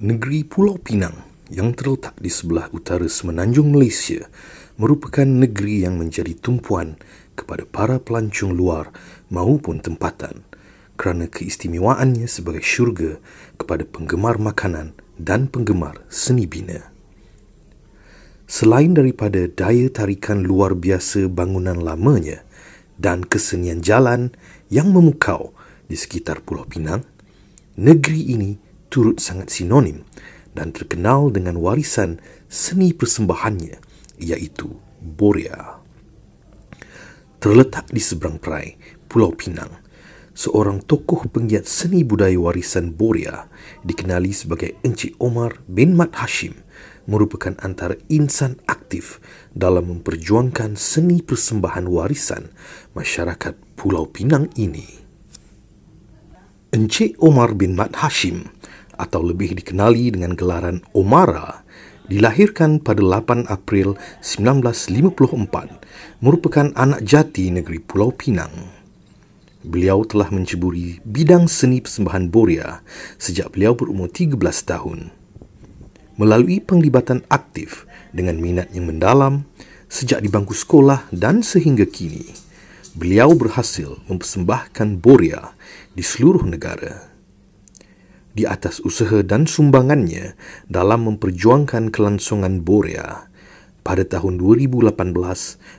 Negeri Pulau Pinang yang terletak di sebelah utara semenanjung Malaysia merupakan negeri yang menjadi tumpuan kepada para pelancong luar maupun tempatan kerana keistimewaannya sebagai syurga kepada penggemar makanan dan penggemar seni bina. Selain daripada daya tarikan luar biasa bangunan lamanya dan kesenian jalan yang memukau di sekitar Pulau Pinang, negeri ini turut sangat sinonim dan terkenal dengan warisan seni persembahannya, iaitu Borea. Terletak di seberang perai Pulau Pinang, seorang tokoh penggiat seni budaya warisan Borea dikenali sebagai Encik Omar bin Mat Hashim merupakan antara insan aktif dalam memperjuangkan seni persembahan warisan masyarakat Pulau Pinang ini. Encik Omar bin Mat Hashim atau lebih dikenali dengan gelaran Omara, dilahirkan pada 8 April 1954, merupakan anak jati negeri Pulau Pinang. Beliau telah menceburi bidang seni persembahan Borea sejak beliau berumur 13 tahun. Melalui penglibatan aktif dengan minat yang mendalam sejak di bangku sekolah dan sehingga kini, beliau berhasil mempersembahkan Borea di seluruh negara. Di atas usaha dan sumbangannya dalam memperjuangkan kelangsungan Borea, pada tahun 2018,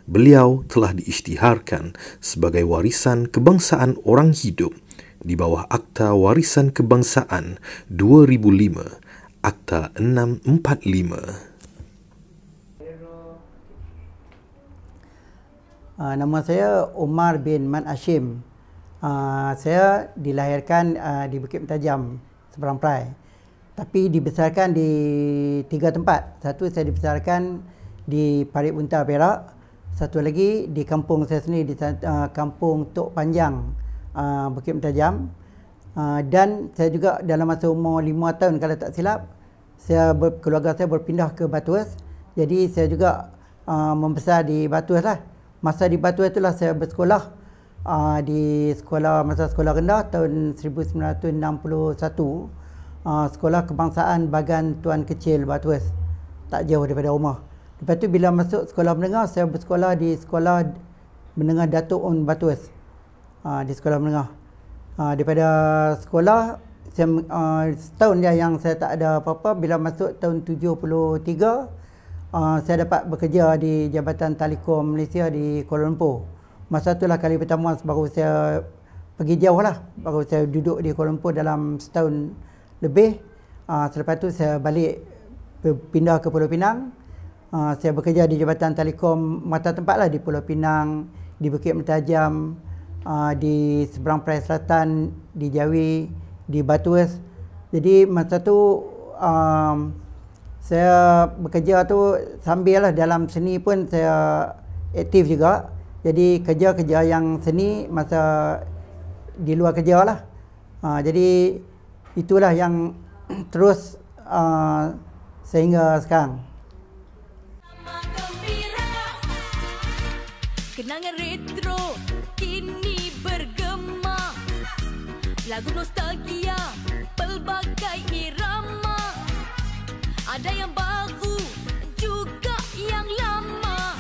beliau telah diisytiharkan sebagai warisan kebangsaan orang hidup di bawah Akta Warisan Kebangsaan 2005, Akta 645. Nama saya Omar bin Mat Hashim. Saya dilahirkan di Bukit Mentajam, seberang perai. Tapi dibesarkan di 3 tempat. Satu, saya dibesarkan di Parit Buntar, Perak. Satu lagi di kampung saya sendiri, di kampung Tok Panjang, Bukit Mentajam. Dan saya juga dalam masa umur 5 tahun kalau tak silap, keluarga saya berpindah ke Batuas. Jadi saya juga membesar di Batuas lah. Masa di Batuas itulah saya bersekolah di masa sekolah rendah tahun 1961. Sekolah Kebangsaan Bagan Tuan Kecil Batuas, tak jauh daripada rumah. Lepas tu bila masuk sekolah menengah, saya bersekolah di Sekolah Menengah Datuk Un Batuas, di sekolah menengah. Daripada sekolah, setahun dia yang saya tak ada apa-apa. Bila masuk tahun 73, saya dapat bekerja di Jabatan Telekom Malaysia di Kuala Lumpur. Masa itulah kali pertama baru saya pergi jauh lah. Baru saya duduk di Kuala Lumpur dalam setahun lebih. Selepas tu saya balik pindah ke Pulau Pinang. Saya bekerja di Jabatan Telekom mata tempat lah, di Pulau Pinang, di Bukit Mentajam, di seberang Perai Selatan, di Jawi, di Batuas. Jadi masa tu saya bekerja tu sambil lah dalam seni pun saya aktif juga. Jadi kerja-kerja yang seni masa di luar kerja lah. Jadi itulah yang terus sehingga sekarang. Kenangan retro kini bergema, lagu nostalgia pelbagai irama. Ada yang baru juga yang lama,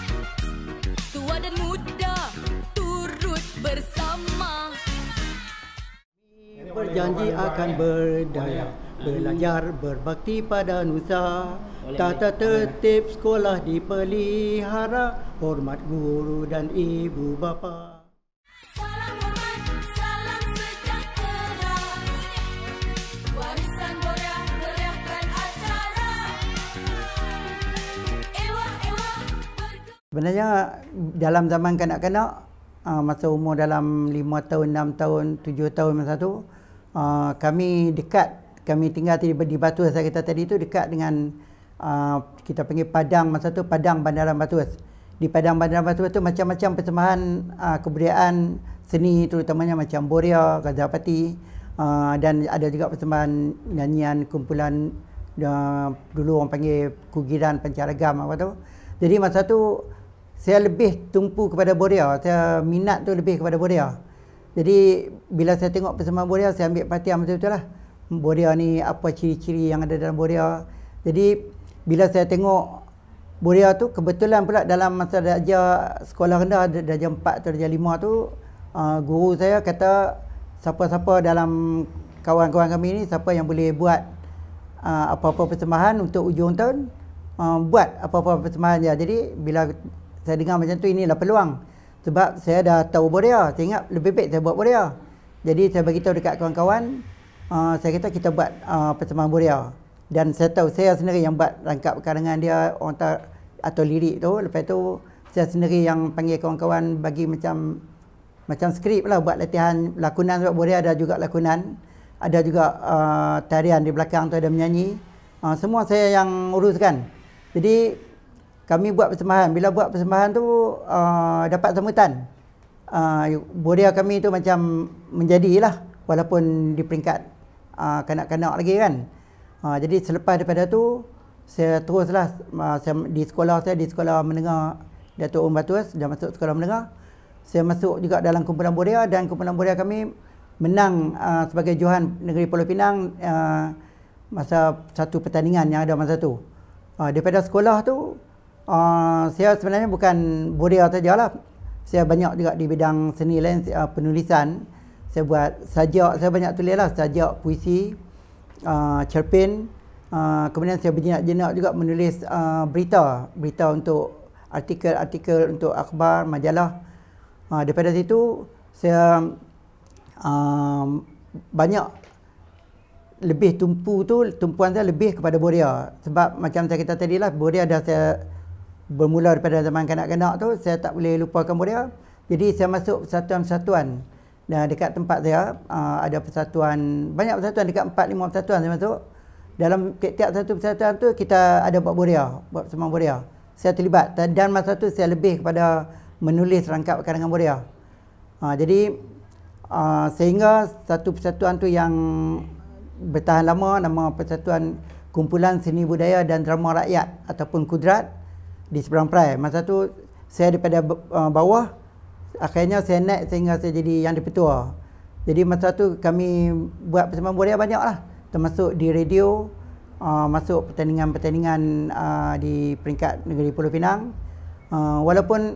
tua dan muda turut bersama. Berjanji akan berdaya, belajar berbakti pada nusa. Tata tertib sekolah dipelihara, hormat guru dan ibu bapa. Salam hormat, salam sejahtera, warisan Borea meriahkan acara. Ewah-ewah Sebenarnya dalam zaman kanak-kanak, masa umur dalam 5 tahun, 6 tahun, 7 tahun masa tu, kami dekat, kami tinggal di Batuas, saya kata tadi tu, dekat dengan kita panggil Padang, masa tu Padang Bandaran Batuas. Di Padang Bandaran Batuas tu macam-macam persembahan kebudayaan seni, terutamanya macam Borea, Gazapati, dan ada juga persembahan nyanyian kumpulan dulu orang panggil Kugiran Pancaragam apa tu. Jadi masa tu saya lebih tumpu kepada Borea, saya minat tu lebih kepada Borea. Jadi bila saya tengok persembahan Borea, saya ambil perhatian betul-betul lah. Borea ni apa ciri-ciri yang ada dalam Borea. Jadi bila saya tengok Borea tu, kebetulan pula dalam masa darjah sekolah rendah, darjah 4 atau darjah 5 tu, guru saya kata siapa-siapa dalam kawan-kawan kami ni, siapa yang boleh buat apa-apa persembahan untuk ujung tahun, buat apa-apa persembahan je. Jadi bila saya dengar macam tu, inilah peluang. Sebab saya dah tahu Borea, saya ingat lebih baik saya buat Borea. Jadi saya beritahu dekat kawan-kawan, saya kata kita buat persembahan Borea. Dan saya tahu saya sendiri yang buat rangkap karangan dia, atau lirik tu. Lepas tu saya sendiri yang panggil kawan-kawan bagi macam skrip lah, buat latihan lakonan. Sebab Borea ada juga lakonan, ada juga tarian di belakang tu, ada menyanyi. Semua saya yang uruskan. Jadi kami buat persembahan. Bila buat persembahan tu dapat sambutan. Borea kami tu macam menjadilah, walaupun di peringkat kanak-kanak lagi kan. Jadi selepas daripada tu saya teruslah di sekolah menengah Datuk Batus, dah masuk sekolah menengah. Saya masuk juga dalam kumpulan Borea, dan kumpulan Borea kami menang sebagai Johan Negeri Pulau Pinang masa satu pertandingan yang ada masa tu. Daripada sekolah tu saya sebenarnya bukan Borea sajalah. Saya banyak juga di bidang seni lain, penulisan. Saya buat sajak, saya banyak tulislah sajak, puisi, cerpen. Kemudian saya berjinak-jinak juga menulis berita untuk artikel untuk akhbar, majalah. Daripada situ saya banyak lebih tumpuan saya lebih kepada Borea. Sebab macam saya kata tadi lah, Borea dah saya bermula daripada zaman kanak-kanak tu, saya tak boleh lupakan Borea. Jadi saya masuk persatuan-persatuan. Dan dekat tempat saya ada persatuan, banyak persatuan, dekat 4-5 persatuan saya masuk. Dalam tiap satu persatuan tu kita ada buat Borea, buat persembahan Borea. Saya terlibat, dan masa tu saya lebih kepada menulis rangkap karangan Borea. Jadi sehingga satu persatuan tu yang bertahan lama, nama Persatuan Kumpulan Seni Budaya dan Drama Rakyat ataupun Kudrat di Seberang Perai. Masa tu saya daripada bawah, akhirnya saya naik sehingga saya jadi yang dipertua. Jadi masa tu kami buat persembahan Borea banyak lah, termasuk di radio, masuk pertandingan-pertandingan di peringkat Negeri Pulau Pinang. Walaupun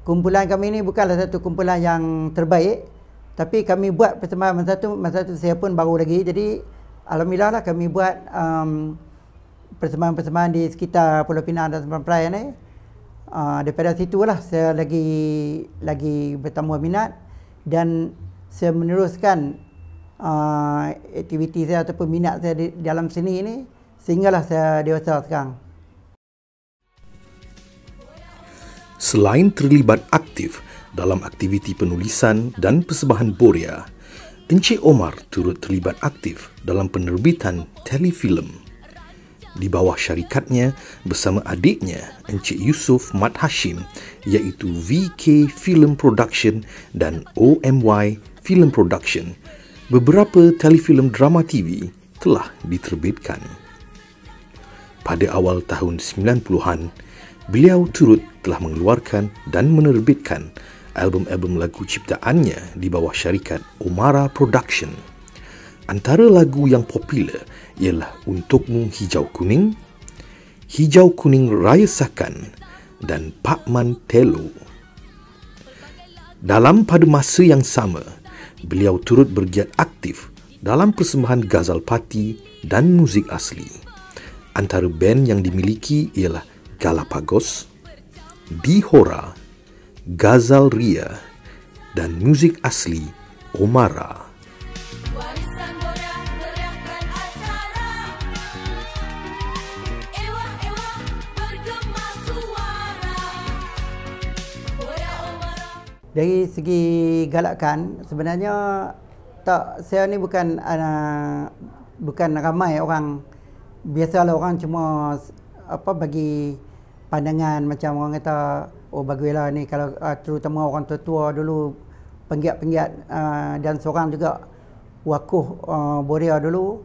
kumpulan kami ni bukanlah satu kumpulan yang terbaik, tapi kami buat persembahan masa tu saya pun baru lagi. Jadi alhamdulillah lah kami buat persembahan-persembahan di sekitar Pulau Pinang dan Seberang Perai ni. Daripada situlah saya lagi bertambah minat, dan saya meneruskan aktiviti saya ataupun minat saya di dalam seni ini sehinggalah saya dewasa sekarang. Selain terlibat aktif dalam aktiviti penulisan dan persembahan Borea, Encik Omar turut terlibat aktif dalam penerbitan telefilm di bawah syarikatnya bersama adiknya Encik Yusof Mat Hashim, iaitu VK Film Production dan OMY Film Production. Beberapa telefilm drama TV telah diterbitkan. Pada awal tahun 90-an, beliau turut telah mengeluarkan dan menerbitkan album-album lagu ciptaannya di bawah syarikat Omara Production. Antara lagu yang popular ialah Untukmu Hijau Kuning, Hijau Kuning Raya Sakan dan Pak Man Telo. Pada masa yang sama, beliau turut bergiat aktif dalam persembahan Ghazal Party dan muzik asli. Antara band yang dimiliki ialah Galapagos, Bihora, Ghazal Ria dan muzik asli Omara. Warisan Borea teriakan acara. Ewah-ewah bergema suara. Borea Omara. Dari segi galakan, sebenarnya saya ni bukan ramai orang. Biasalah orang cuma bagi pandangan macam orang kata, oh bagulah ni, kalau terutama orang tua-tua dulu, penggiat-penggiat dan seorang juga wakuh Borea dulu,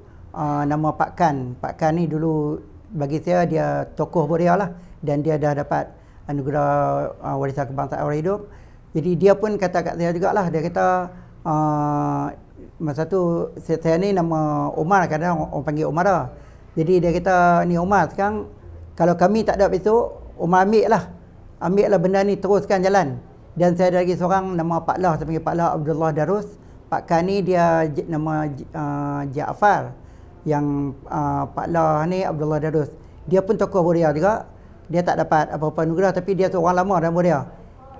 nama Pak Kan. Pak Kan ni dulu bagi saya dia tokoh Borea lah, dan dia dah dapat anugerah warisan kebangsaan orang hidup. Jadi dia pun kata kat saya jugalah, dia kata masa tu saya ni nama Omar, kadang orang panggil Omar dah. Jadi dia kata, ni Omar sekarang kalau kami tak ada besok, Omar ambil lah benda ni, teruskan jalan. Dan saya ada lagi seorang nama Pak Lah, saya panggil Pak Lah Abdullah Darus. Pak Khan ni dia nama Jaafar. Yang Pak Lah ni Abdullah Darus. Dia pun tokoh Boria juga. Dia tak dapat apa-apa anugerah, tapi dia seorang lama dalam Boria.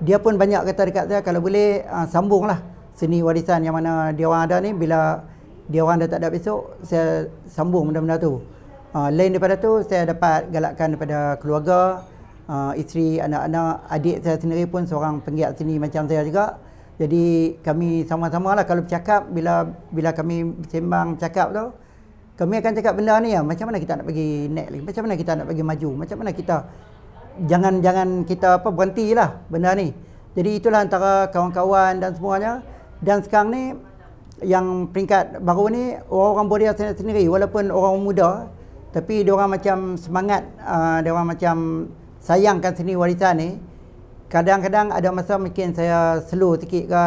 Dia pun banyak kata dekat saya, kalau boleh sambunglah seni warisan yang mana dia orang ada ni. Bila dia orang dah tak ada besok, saya sambung benda-benda tu. Lain daripada tu, saya dapat galakkan daripada keluarga, isteri, anak-anak, adik saya sendiri pun seorang penggiat seni macam saya juga. Jadi kami sama-sama lah kalau bercakap, bila kami sembang bercakap tu, kami akan cakap benda ni ya, macam mana kita nak bagi naik lagi, macam mana kita nak bagi maju, macam mana kita jangan kita berhentilah benda ni. Jadi itulah antara kawan-kawan dan semuanya. Dan sekarang ni yang peringkat baru ni, orang-orang Boria sendiri walaupun orang muda, tapi dia orang macam semangat, dia orang macam sayangkan seni warisan ni. Kadang-kadang ada masa mungkin saya slow sikit ke,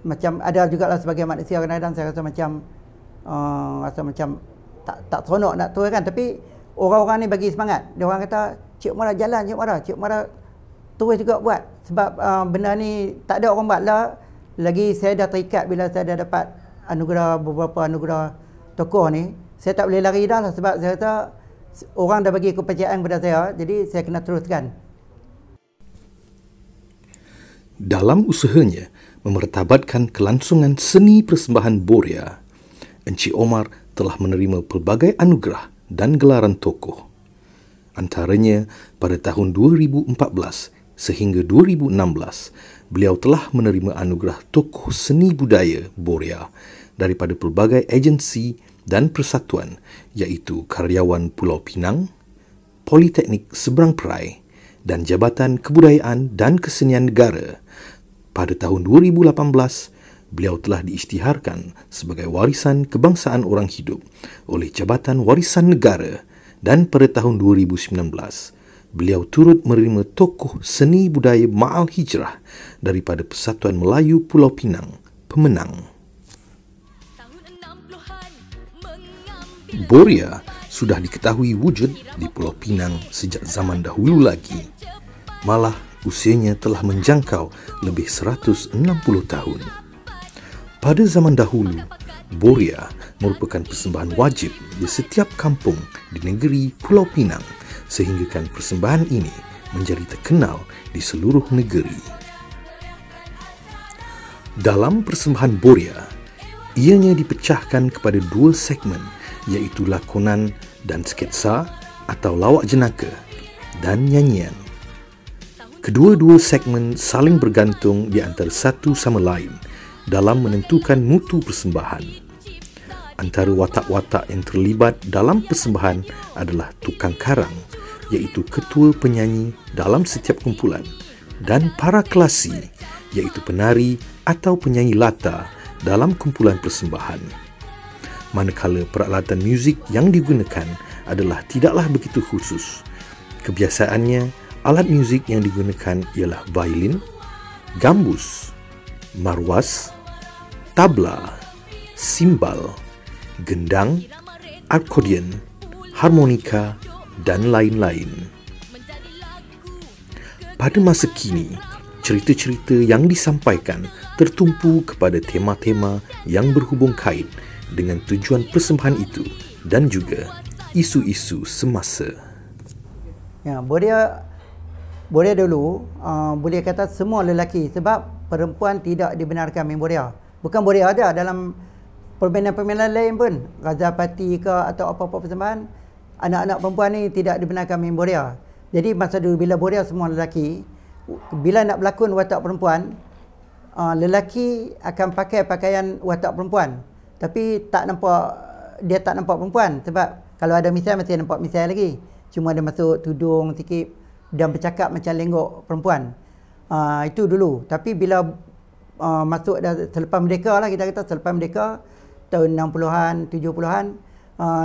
macam ada jugalah sebagai manusia kadang-kadang saya rasa macam tak seronok nak turun kan. Tapi orang-orang ni bagi semangat. Dia orang kata, Cik Umar jalan, Cik Umar terus juga buat. Sebab benda ni tak ada orang buat lah. Lagi saya dah terikat bila saya dah dapat beberapa anugerah tokoh ni. Saya tak boleh lari dah lah, sebab saya rasa orang dah bagi kepercayaan kepada saya. Jadi saya kena teruskan. Dalam usahanya memertabatkan kelangsungan seni persembahan Boria, Encik Omar telah menerima pelbagai anugerah dan gelaran tokoh. Antaranya, pada tahun 2014 sehingga 2016, beliau telah menerima anugerah tokoh seni budaya Boria daripada pelbagai agensi dan persatuan, iaitu Karyawan Pulau Pinang, Politeknik Seberang Perai dan Jabatan Kebudayaan dan Kesenian Negara. Pada tahun 2018, beliau telah diisytiharkan sebagai warisan kebangsaan orang hidup oleh Jabatan Warisan Negara, dan pada tahun 2019, beliau turut menerima tokoh seni budaya Ma'al Hijrah daripada Persatuan Melayu Pulau Pinang, pemenang. Boria sudah diketahui wujud di Pulau Pinang sejak zaman dahulu lagi. Malah usianya telah menjangkau lebih 160 tahun. Pada zaman dahulu, Boria merupakan persembahan wajib di setiap kampung di negeri Pulau Pinang, sehinggakan persembahan ini menjadi terkenal di seluruh negeri. Dalam persembahan Boria, ianya dipecahkan kepada dua segmen, iaitu lakonan dan sketsa atau lawak jenaka dan nyanyian. Kedua-dua segmen saling bergantung di antara satu sama lain dalam menentukan mutu persembahan. Antara watak-watak yang terlibat dalam persembahan adalah tukang karang, iaitu ketua penyanyi dalam setiap kumpulan, dan para kelasi, iaitu penari atau penyanyi latar dalam kumpulan persembahan. Manakala peralatan muzik yang digunakan adalah tidaklah begitu khusus. Kebiasaannya, alat muzik yang digunakan ialah violin, gambus, marwas, tabla, simbal, gendang, akordion, harmonika dan lain-lain. Pada masa kini, cerita-cerita yang disampaikan tertumpu kepada tema-tema yang berhubung kait dengan tujuan persembahan itu dan juga isu-isu semasa. Ya, Boria dulu boleh kata semua lelaki, sebab perempuan tidak dibenarkan main Boria. Bukan Boria ada, dalam permainan-permainan lain pun, Raza Pati ke atau apa-apa persembahan, anak-anak perempuan ni tidak dibenarkan main Boria. Jadi masa dulu bila Boria semua lelaki, bila nak berlakon watak perempuan, lelaki akan pakai pakaian watak perempuan, tapi dia tak nampak perempuan, sebab kalau ada misai masih nampak misai lagi, cuma dia masuk tudung sikit dan bercakap macam lenggok perempuan. Itu dulu. Tapi bila masuk dah selepas merdeka lah, kita kata selepas merdeka tahun 60-an, 70-an,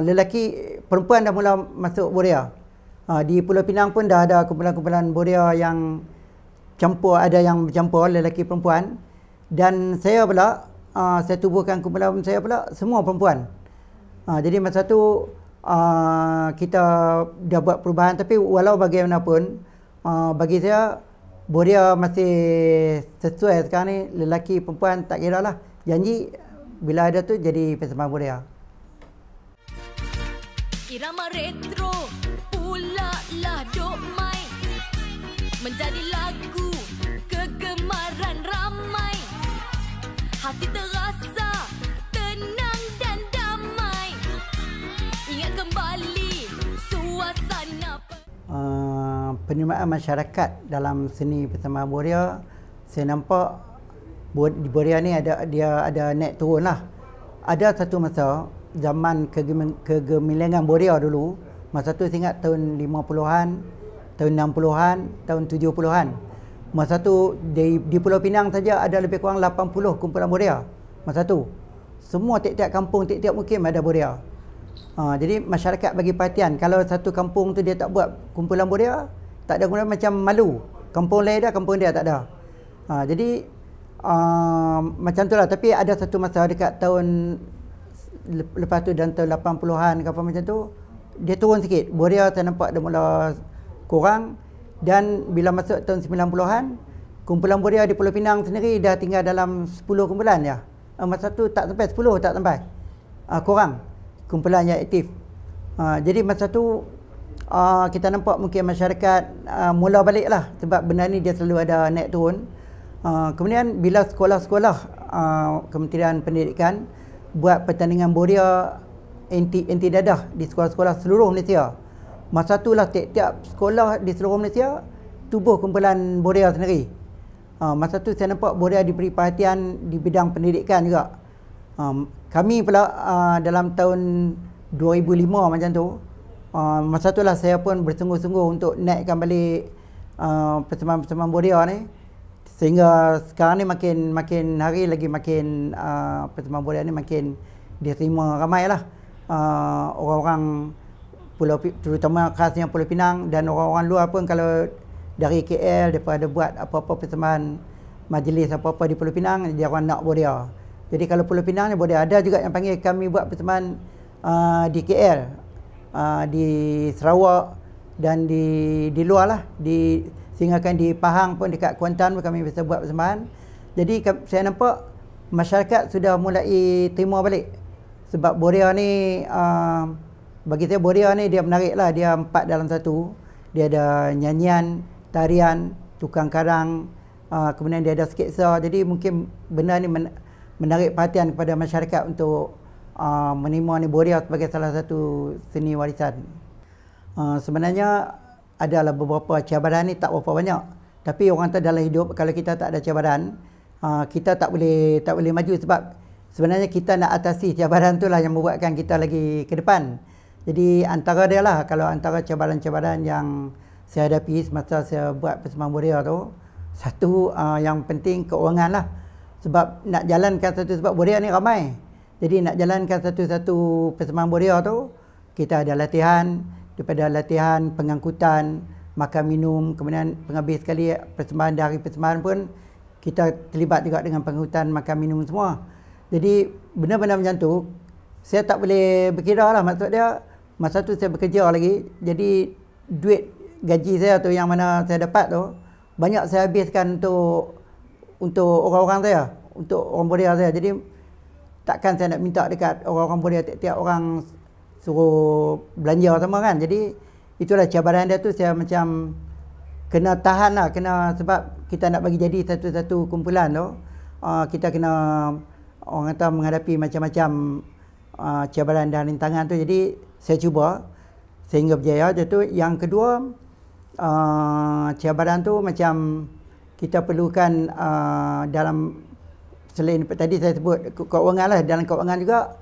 lelaki perempuan dah mula masuk Boria. Di Pulau Pinang pun dah ada kumpulan-kumpulan Boria yang campur, ada yang bercampur lelaki perempuan. Dan saya pula saya tubuhkan kumpulan saya pula semua perempuan. Jadi masa tu kita dah buat perubahan, tapi walau bagaimanapun bagi saya Boria masih sesuai sekarang ni, lelaki perempuan tak kira lah. Janji bila ada tu jadi persembahan Boria. Irama retro pula lah dok mai menjadi lagu kegemaran ramai. Hati terasa tenang dan damai. Ingat kembali suasana Penerimaan masyarakat dalam seni persembahan Boria, saya nampak di Boria ni dia ada naik turun lah. Ada satu masa zaman kegemilangan Boria dulu, masa tu saya ingat tahun 50-an, tahun 60-an, tahun 70-an. Masa tu di Pulau Pinang saja ada lebih kurang 80 kumpulan Boria. Masa tu semua tiap-tiap kampung, tiap-tiap mukim ada Boria. Jadi masyarakat bagi perhatian. Kalau satu kampung tu dia tak buat kumpulan Boria, tak ada kumpulan, macam malu. Kampung lain dah, kampung dia tak ada. Jadi macam tu lah. Tapi ada satu masa dekat tahun lepas tu, dan tahun 80-an ke apa macam tu, dia turun sikit. Boria saya nampak dia mula kurang. Dan bila masuk tahun 90-an, kumpulan Boria di Pulau Pinang sendiri dah tinggal dalam 10 kumpulan je. Masa tu tak sampai 10, tak sampai. Kurang kumpulan yang aktif. Jadi masa tu kita nampak mungkin masyarakat mula balik lah, sebab benda ni dia selalu ada naik turun. Kemudian bila sekolah-sekolah Kementerian Pendidikan buat pertandingan Boria anti dadah di sekolah-sekolah seluruh Malaysia, masa tu lah tiap-tiap sekolah di seluruh Malaysia tubuh kumpulan Boria sendiri. Masa tu saya nampak Boria diberi perhatian di bidang pendidikan juga. Kami pula dalam tahun 2005 macam tu, masa tu lah saya pun bersungguh-sungguh untuk naikkan balik persembahan-persembahan Boria ni, sehingga sekarang ni makin hari lagi makin persembahan Boria ni makin diterima ramai lah. Orang-orang Pulau, terutama khasnya Pulau Pinang, dan orang-orang luar pun kalau dari KL mereka ada buat apa-apa persembahan majlis apa-apa di Pulau Pinang, dia orang nak Boria. Jadi kalau Pulau Pinang ni Boria, ada juga yang panggil kami buat persembahan di KL, di Sarawak dan di luar lah, sehingga kan di Pahang pun, dekat Kuantan pun kami bisa buat persembahan. Jadi saya nampak masyarakat sudah mulai terima balik, sebab Boria ni bagi saya Boria ni dia menarik lah. Dia 4 dalam 1. Dia ada nyanyian, tarian, tukang karang, kemudian dia ada sketsa. Jadi mungkin benda ni menarik perhatian kepada masyarakat untuk menerima ni Boria sebagai salah satu seni warisan. Sebenarnya adalah beberapa cabaran ni, tak berapa banyak. Tapi orang kata dalam hidup, kalau kita tak ada cabaran, kita tak boleh maju, sebab sebenarnya kita nak atasi cabaran tu lah yang membuatkan kita lagi ke depan. Jadi antara dia lah, kalau antara cabaran-cabaran yang saya hadapi semasa saya buat persembahan Boria tu, satu yang penting keuangan lah. Sebab nak jalankan satu, sebab Boria ni ramai. Jadi nak jalankan satu-satu persembahan Boria tu, kita ada latihan, daripada latihan, pengangkutan, makan minum, kemudian penghabis sekali persembahan, dari persembahan pun kita terlibat juga dengan pengangkutan, makan minum semua. Jadi benda-benda macam tu saya tak boleh berkira lah. Maksud dia, masa tu saya bekerja lagi, jadi duit gaji saya tu yang mana saya dapat tu banyak saya habiskan untuk orang-orang saya, untuk orang Boria saya. Jadi takkan saya nak minta dekat orang-orang Boria tiap-tiap orang suruh belanja sama kan. Jadi itulah cabaran dia tu, saya macam kena tahan lah, sebab kita nak bagi jadi satu-satu kumpulan tu, kita kena, orang kata, menghadapi macam-macam cabaran dan rintangan tu. Jadi saya cuba sehingga berjaya. Itu yang kedua, cabaran tu macam kita perlukan dalam, selain tadi saya sebut keuangan lah, dalam keuangan juga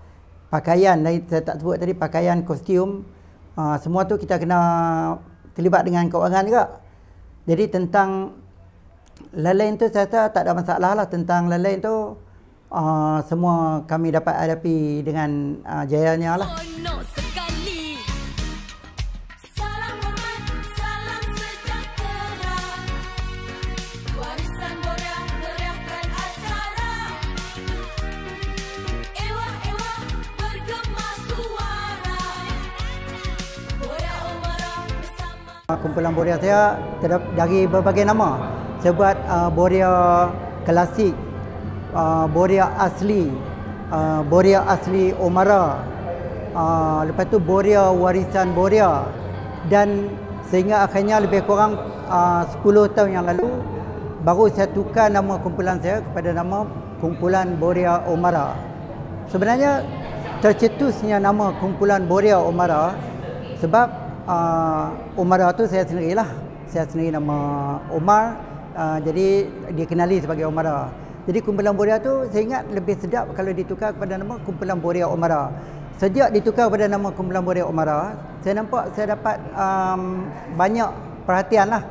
pakaian, saya tak sebut tadi, pakaian, kostum, semua tu kita kena terlibat dengan keuangan juga. Jadi tentang lain-lain tu saya rasa tak ada masalah lah. Tentang lain-lain tu semua kami dapat hadapi dengan jayanya lah. Salam hormat, salam sejahtera. Warisan Boria meriahkan acara. Kumpulan Boria saya dari berbagai nama. Saya buat Boria klasik, Boria asli, Boria asli Omara, lepas tu Boria warisan Boria, dan sehingga akhirnya lebih kurang 10 tahun yang lalu baru saya tukar nama kumpulan saya kepada nama Kumpulan Boria Omara. Sebenarnya tercetusnya nama Kumpulan Boria Omara sebab Omara tu saya sendirilah. Saya sendiri nama Omar, jadi dikenali sebagai Omara. Jadi Kumpulan Boria tu saya ingat lebih sedap kalau ditukar kepada nama Kumpulan Boria Omara. Sejak ditukar kepada nama Kumpulan Boria Omara, saya nampak saya dapat banyak perhatian lah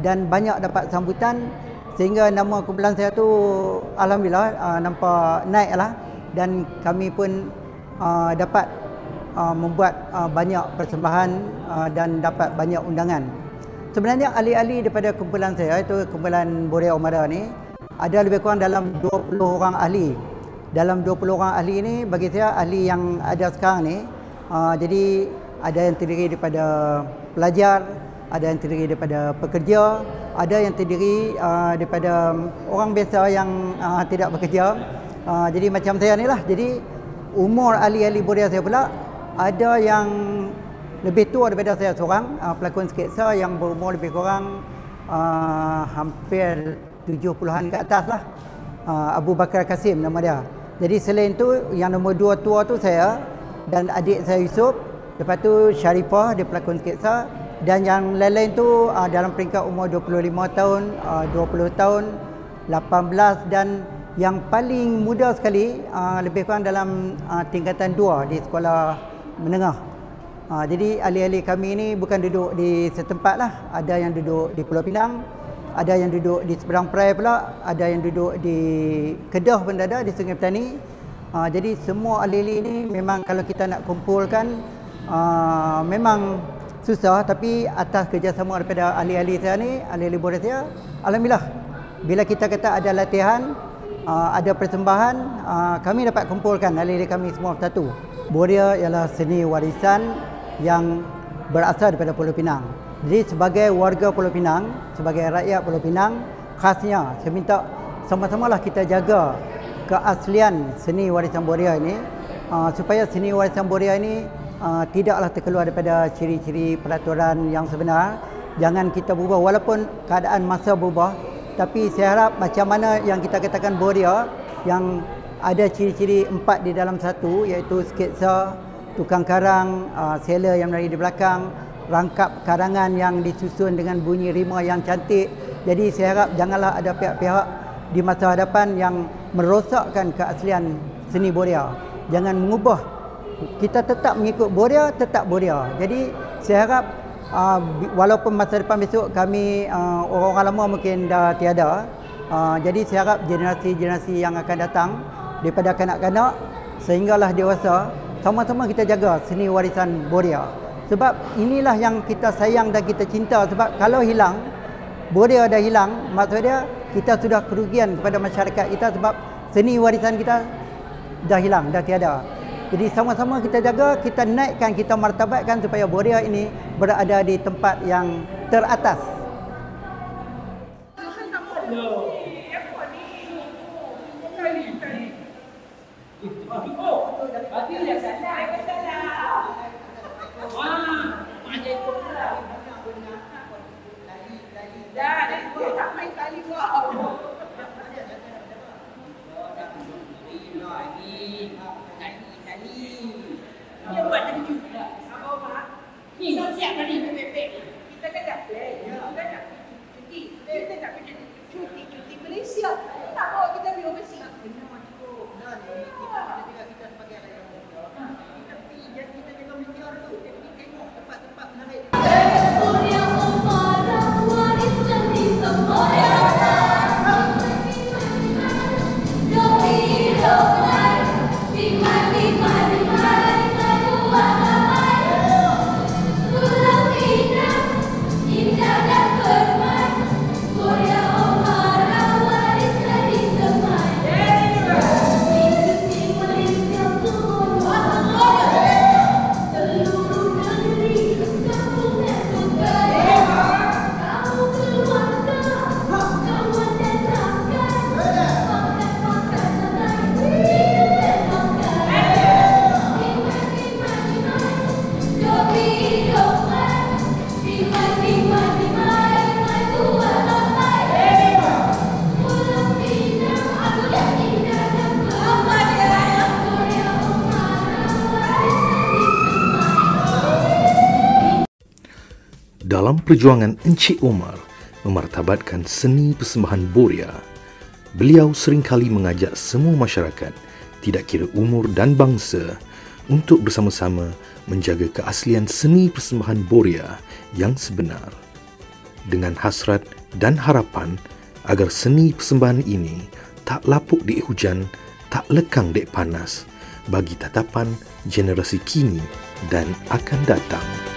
dan banyak dapat sambutan, sehingga nama kumpulan saya tu alhamdulillah nampak naik lah, dan kami pun dapat membuat banyak persembahan dan dapat banyak undangan. Sebenarnya ahli-ahli daripada kumpulan saya, itu Kumpulan Boria Omara ni, ada lebih kurang dalam 20 orang ahli. Dalam 20 orang ahli ini, bagi saya ahli yang ada sekarang ni, jadi ada yang terdiri daripada pelajar, ada yang terdiri daripada pekerja, ada yang terdiri daripada orang biasa yang tidak bekerja. Jadi macam saya ni lah. Jadi umur ahli-ahli Boria saya pula, ada yang lebih tua daripada saya seorang, pelakon sketsa yang berumur lebih kurang hampir 70-an ke atas lah. Abu Bakar Kasim nama dia. Jadi selain tu, yang nombor 2 tua tu saya dan adik saya Yusuf. Lepas tu Sharifah, dia pelakon sketsa. Dan yang lain-lain tu dalam peringkat umur 25 tahun, 20 tahun, 18, dan yang paling muda sekali lebih kurang dalam tingkatan 2 di sekolah menengah. Jadi ahli-ahli kami ni bukan duduk di setempat lah. Ada yang duduk di Pulau Pinang, ada yang duduk di seberang perai pula, ada yang duduk di Kedah pun ada, di Sungai Petani. Jadi semua ahli-ahli ni memang kalau kita nak kumpulkan memang susah, tapi atas kerjasama daripada ahli-ahli saya ni, ahli-ahli Boria saya, alhamdulillah bila kita kata ada latihan, ada persembahan, kami dapat kumpulkan ahli-ahli kami semua satu. Boria ialah seni warisan yang berasal daripada Pulau Pinang. Jadi sebagai warga Pulau Pinang, sebagai rakyat Pulau Pinang, khasnya saya minta sama-samalah kita jaga keaslian seni warisan Boria ini, supaya seni warisan Boria ini tidaklah terkeluar daripada ciri-ciri peraturan yang sebenar. Jangan kita berubah walaupun keadaan masa berubah, tapi saya harap macam mana yang kita katakan Boria, yang ada ciri-ciri 4 di dalam satu, iaitu sketsa, tukang karang, seller yang berada di belakang, rangkap karangan yang disusun dengan bunyi rima yang cantik. Jadi saya harap janganlah ada pihak-pihak di masa hadapan yang merosakkan keaslian seni Boria. Jangan mengubah. Kita tetap mengikut Boria, tetap Boria. Jadi saya harap walaupun masa depan besok kami orang-orang lama mungkin dah tiada, jadi saya harap generasi-generasi yang akan datang daripada kanak-kanak sehinggalah dewasa, sama-sama kita jaga seni warisan Boria. Sebab inilah yang kita sayang dan kita cinta. Sebab kalau hilang, Boria dah hilang, maksudnya kita sudah kerugian kepada masyarakat kita, sebab seni warisan kita dah hilang, dah tiada. Jadi sama-sama kita jaga, kita naikkan, kita martabatkan supaya Boria ini berada di tempat yang teratas. Dia buat tadi juga. Apa Pak? Ni dah siap tadi PPP. Kita kan dah plan. Kita nak cuti. Kita nak pergi cuti Malaysia. Tak bawa kita pergi overseas. Benar cukup. Dan kita juga sebagai rakyat muda. Kita pergi dan kita jaga mestiar dulu. Kita pergi tengok tempat-tempat menarik. Boria Omara warisan di semuanya. Seluruh negeri kampung Dalam perjuangan Encik Omar memartabatkan seni persembahan Boria, beliau seringkali mengajak semua masyarakat, tidak kira umur dan bangsa, untuk bersama-sama menjaga keaslian seni persembahan Boria yang sebenar. Dengan hasrat dan harapan agar seni persembahan ini tak lapuk dek hujan, tak lekang dek panas bagi tatapan generasi kini dan akan datang.